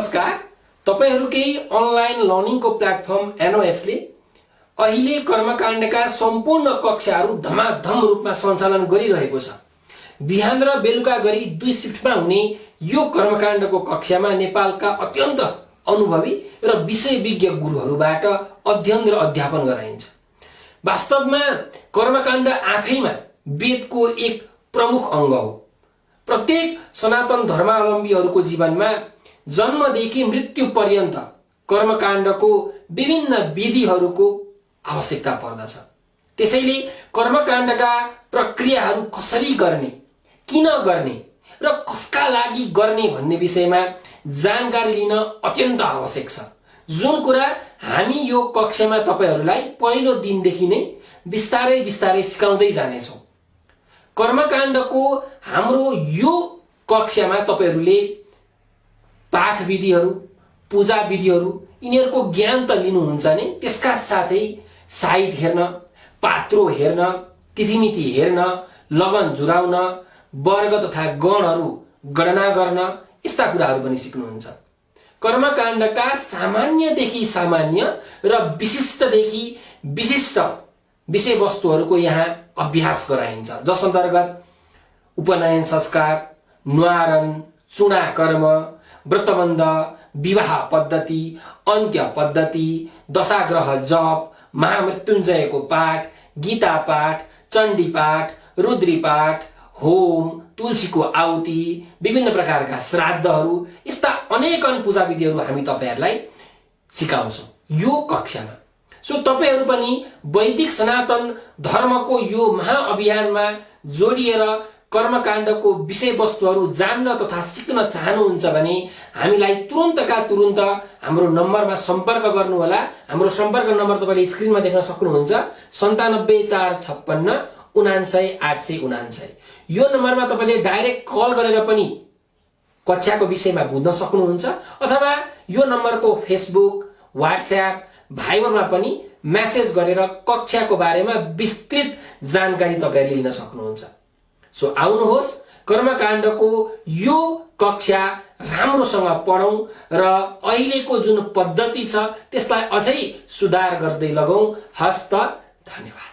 नमस्कार। तपाईहरुकै online लर्निङको platform NOS ले अहिले कर्मकाण्डका सम्पूर्ण कक्षाहरू धमाधम रूपमा सञ्चालन गरिरहेको छ। बिहान र बेलुका गरी 2 शिफ्टमा हुने यो कर्मकाण्डको कक्षामा नेपालका अत्यन्त अनुभवी र विषय विज्ञ गुरुहरूबाट अध्ययन र अध्यापन गराइन्छ। वास्तवमा कर्मकाण्ड आफैमा वेदको एक प्रमुख अंग हो। प्रत्येक सनातन धर्मावलम्बीहरूको जीवनमा जन्मदेखि मृत्यु पर्यन्त कर्मकाण्डको विभिन्न विधिहरूको आवश्यकता पर्दछ। त्यसैले कर्मकाण्डका प्रक्रियाहरू कसरी गर्ने, किन गर्ने र कसका लागि गर्ने भन्ने विषयमा जानकारी लिन अत्यन्त आवश्यक छ, जुन कुरा हामी यो कक्षामा तपाईहरुलाई पहिलो दिनदेखि नै बिस्तारै बिस्तारै सिकाउँदै जानेछौं। कर्मकाण्डको हाम्रो यो कक्षामा तपाईहरुले पाठ विधिहरू, पूजा विधिहरू यिनीहरूको ज्ञान त लिनुहुन्छ नै, त्यसका साथै साइत हेर्न, पात्रो हेर्न, तिथिमिति हेर्न, लगन जुराउन, वर्ग तथा गणहरू गणना गर्न यस्ता कुराहरू पनि सिक्नुहुन्छ। कर्मकाण्डका सामान्यदेखि सामान्य र विशिष्टदेखि विशिष्ट विषयवस्तुहरूको यहाँ अभ्यास गराइन्छ, जस अन्तर्गत उपनयन संस्कार, न्वारन, चुना कर्म, व्रतबन्ध, विवाह पद्धति, अन्त्य पद्धति, दशाग्रह जप, महामृत्युञ्जयको पाठ, गीता पाठ, चण्डी पाठ, रुद्री पाठ, होम, तुलसीको आहुति, विभिन्न प्रकारका श्राद्धहरू, यस्ता अनेकन पूजा विधिहरू हामी तपाईहरुलाई सिकाउँछौं यो कक्षामा। सो तपाईहरु पनि वैदिक सनातन धर्मको यो महाअभियानमा जोडिएर कर्मकाण्डको विषयवस्तुहरू जान्न तथा सिक्न चाहनुहुन्छ भने हामीलाई तुरुन्तका तुरुन्त हाम्रो नम्बरमा सम्पर्क गर्नुहोला। हाम्रो सम्पर्क नम्बर तपाईले स्क्रिनमा देख्न सक्नुहुन्छ, 97456 99899। यो नम्बरमा तपाईले डाइरेक्ट कल गरेर पनि कक्षाको विषयमा बुझ्न सक्नुहुन्छ, अथवा यो नम्बरको फेसबुक, व्हाट्सएप, भाइबरमा पनि मेसेज गरेर कक्षाको बारेमा विस्तृत जानकारी तपाईले लिन सक्नुहुन्छ। सो आउनुहोस्, कर्मकाण्डको यो कक्षा राम्रोसँग पढौं र अहिलेको जुन पद्धति छ त्यसलाई अझै सुधार गर्दै लगौं। हस्त, धन्यवाद।